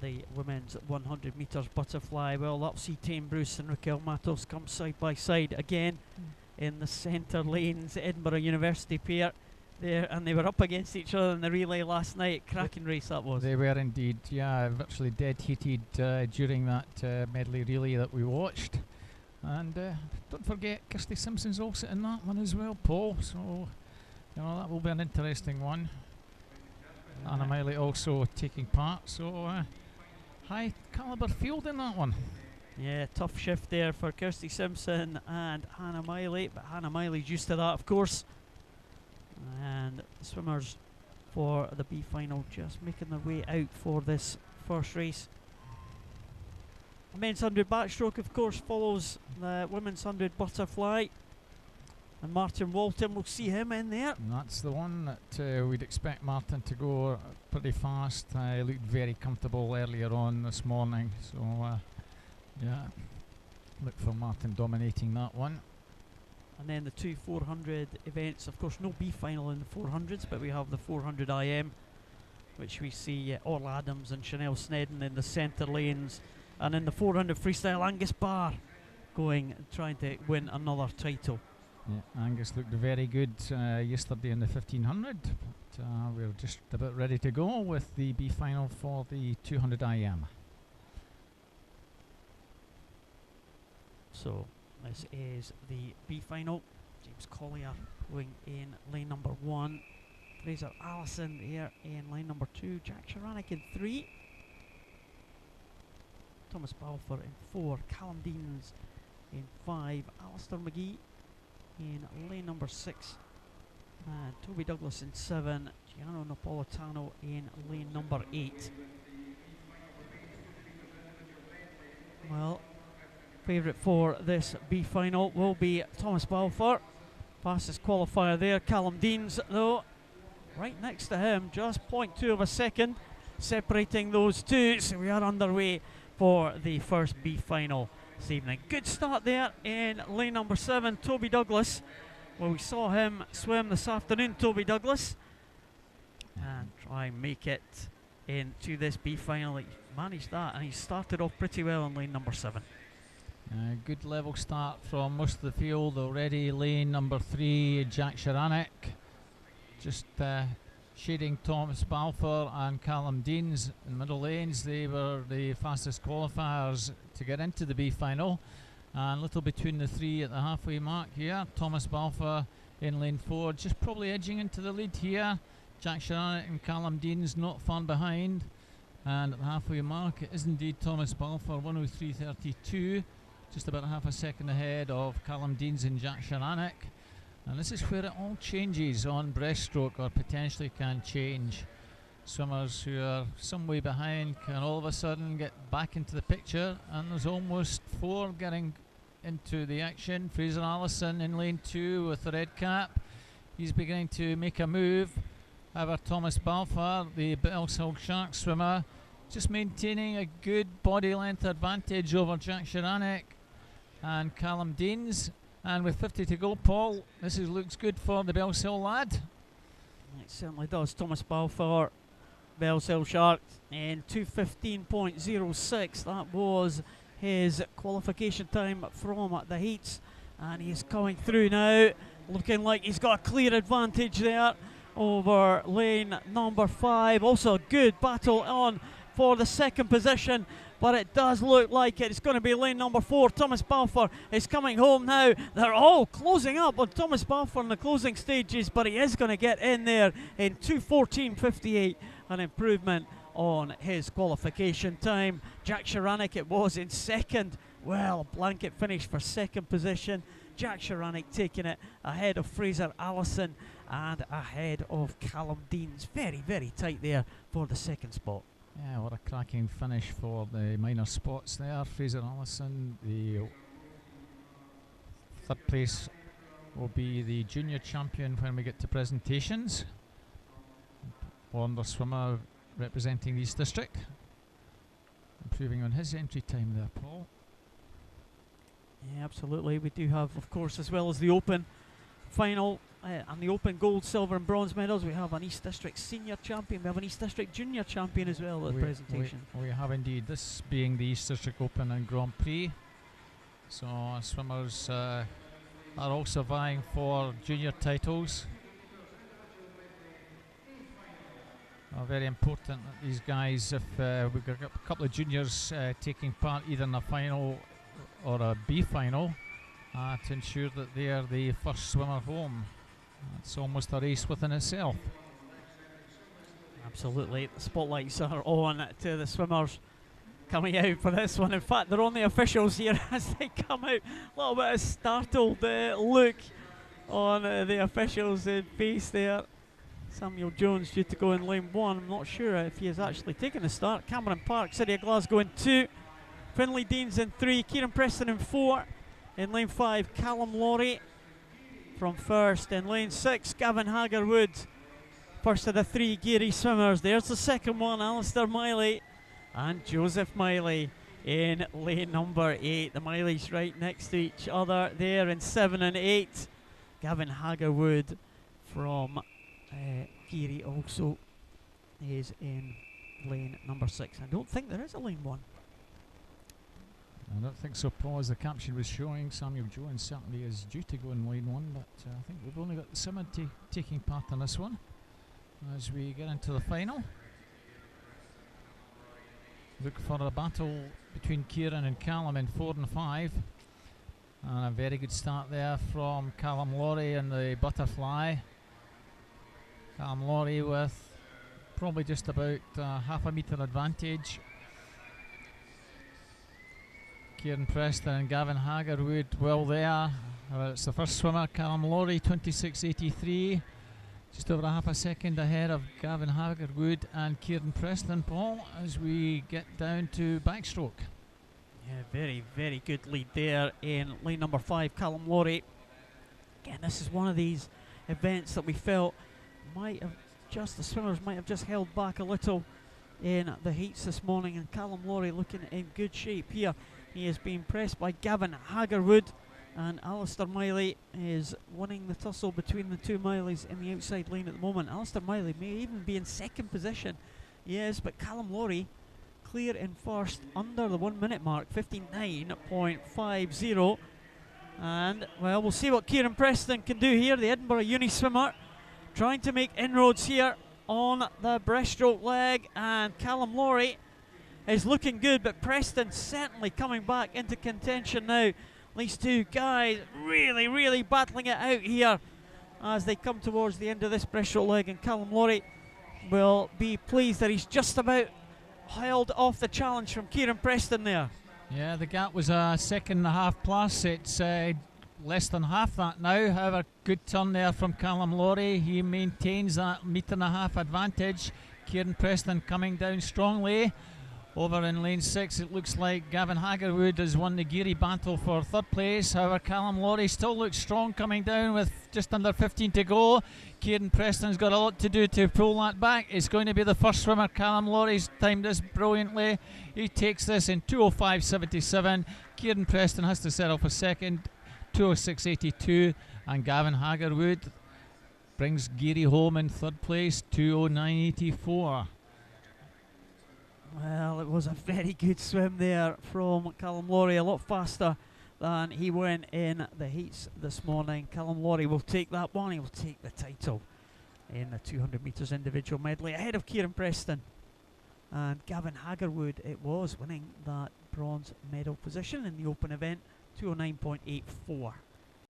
the women's 100 metres butterfly. Well, that'll see Tame Bruce and Raquel Matos come side by side again in the centre lanes. Edinburgh University pair there, and they were up against each other in the relay last night. Cracking race that was. They were indeed, yeah, virtually dead heated during that medley relay that we watched. And don't forget, Kirsty Simpson's also in that one as well, Paul. So, you know, that will be an interesting one. Anna Miley also taking part. So, high calibre field in that one. Yeah, tough shift there for Kirsty Simpson and Hannah Miley. But Hannah Miley's used to that, of course. And the swimmers for the B final just making their way out for this first race. The men's 100 backstroke, of course, follows the women's 100 butterfly. And Martin Walton, we'll see him in there. And that's the one that we'd expect Martin to go pretty fast. He looked very comfortable earlier on this morning. So, yeah, look for Martin dominating that one. And then the two 400 events, of course, no B final in the 400s, but we have the 400 IM, which we see Orla Adams and Chanel Snedden in the centre lanes. And in the 400 freestyle, Angus Barr trying to win another title. Yeah, Angus looked very good yesterday in the 1500, but we're just about ready to go with the B final for the 200 IM. So this is the B final. James Collier going in lane number 1. Fraser Allison here in lane number 2. Jack Sharanek in 3. Thomas Balfour in 4. Callum Deans in 5. Alistair McGee in lane number 6. Toby Douglas in 7. Gianno Napolitano in lane number 8. Well, favourite for this B final will be Thomas Balfour. Fastest qualifier there. Callum Deans, though, right next to him, just 0.2 of a second separating those two. So we are underway for the first B final this evening. Good start there in lane number 7, Toby Douglas. Well, we saw him swim this afternoon, Toby Douglas, and try and make it into this B final. He managed that, and he started off pretty well in lane number 7. Good level start from most of the field already. Lane number 3, Jack Sharanek, just shading Thomas Balfour and Callum Deans in the middle lanes. They were the fastest qualifiers to get into the B final, and little between the three at the halfway mark here. Thomas Balfour in lane 4, just probably edging into the lead here. Jack Sharanek and Callum Deans not far behind, and at the halfway mark it is indeed Thomas Balfour, 103.32, just about half a second ahead of Callum Deans and Jack Sharanek. And this is where it all changes on breaststroke, or potentially can change. Swimmers who are some way behind can all of a sudden get back into the picture, and there's almost 4 getting into the action. Fraser Allison in lane 2 with the red cap. He's beginning to make a move. However, Thomas Balfour, the Bellshill Sharks swimmer, just maintaining a good body length advantage over Jack Sharanek and Callum Deans. And with 50 to go, Paul, this looks good for the Bellshill lad. It certainly does. Thomas Balfour, Bellshill Sharks, in 2:15.06. That was his qualification time from the heats, and he's coming through now, looking like he's got a clear advantage there over lane number 5. Also a good battle on for the second position, but it does look like it's going to be lane number 4. Thomas Balfour is coming home now. They're all closing up on Thomas Balfour in the closing stages, but he is going to get in there in 2:14.58, an improvement on his qualification time. Jack Sharanek it was in second. Well, a blanket finish for second position. Jack Sharanek taking it ahead of Fraser Allison and ahead of Callum Deans. Very, very tight there for the second spot. Yeah, what a cracking finish for the minor spots there. Fraser Allison, the third place, will be the junior champion when we get to presentations. Wonder swimmer representing the East District, improving on his entry time there, Paul. Yeah, absolutely. We do have, of course, as well as the Open final and the Open gold, silver and bronze medals. We have an East District senior champion, we have an East District junior champion as well at the presentation. We have indeed, this being the East District Open and Grand Prix. So swimmers are also vying for junior titles. Very important that these guys, if we've got a couple of juniors taking part either in a final or a B final, to ensure that they are the first swimmer home. It's almost a race within itself. Absolutely, the spotlights are on to the swimmers coming out for this one. In fact, they're on the officials here as they come out. A little bit of startled look on the officials' face there. Samuel Jones due to go in lane 1. I'm not sure if he has actually taken the start. Cameron Park, City of Glasgow in 2. Finlay Deans in 3. Kieran Preston in 4. In lane 5, Callum Laurie from first. In lane 6, Gavin Hagerwood. First of the 3 Geary swimmers. There's the second one, Alistair Miley and Joseph Miley in lane number 8. The Mileys right next to each other there in 7 and 8. Gavin Hagerwood from Geary also is in lane number 6. I don't think there is a lane 1. I don't think so, Paul. As the caption was showing, Samuel Jones certainly is due to go in lane 1, but I think we've only got the Simon taking part in this one as we get into the final. Look for a battle between Kieran and Callum in 4 and 5. And a very good start there from Callum Laurie in the butterfly. Callum Laurie with probably just about half a metre advantage. Kieran Preston and Gavin Hagerwood well there. It's the first swimmer, Callum Laurie, 26.83. Just over a half a second ahead of Gavin Hagerwood and Kieran Preston, Paul, as we get down to backstroke. Yeah, very, very good lead there in lane number 5, Callum Laurie. Again, this is one of these events that we felt the swimmers might have just held back a little in the heats this morning, and Callum Laurie looking in good shape here. He is being pressed by Gavin Hagerwood, and Alistair Miley is winning the tussle between the 2 Mileys in the outside lane at the moment. Alistair Miley may even be in second position. Yes, but Callum Laurie clear in first under the 1 minute mark, 59.50. And, well, we'll see what Kieran Preston can do here, the Edinburgh Uni swimmer, trying to make inroads here on the breaststroke leg. And Callum Laurie is looking good, but Preston certainly coming back into contention now. These 2 guys really, really battling it out here as they come towards the end of this breaststroke leg, and Callum Laurie will be pleased that he's just about held off the challenge from Kieran Preston there. Yeah, the gap was a second and a half plus. It's less than half that now. However, good turn there from Callum Laurie. He maintains that metre and a half advantage. Kieran Preston coming down strongly. Over in lane 6, it looks like Gavin Hagerwood has won the Geary battle for 3rd place. However, Callum Laurie still looks strong coming down with just under 15 to go. Kieran Preston's got a lot to do to pull that back. It's going to be the first swimmer. Callum Laurie's timed this brilliantly. He takes this in 2:05.77. Kieran Preston has to settle for second, 2:06.82. And Gavin Hagerwood brings Geary home in 3rd place, 2:09.84. Well, it was a very good swim there from Callum Laurie, a lot faster than he went in the heats this morning. Callum Laurie will take that one. He will take the title in the 200 metres individual medley ahead of Kieran Preston. And Gavin Hagerwood, it was winning that bronze medal position in the open event, 2:09.84.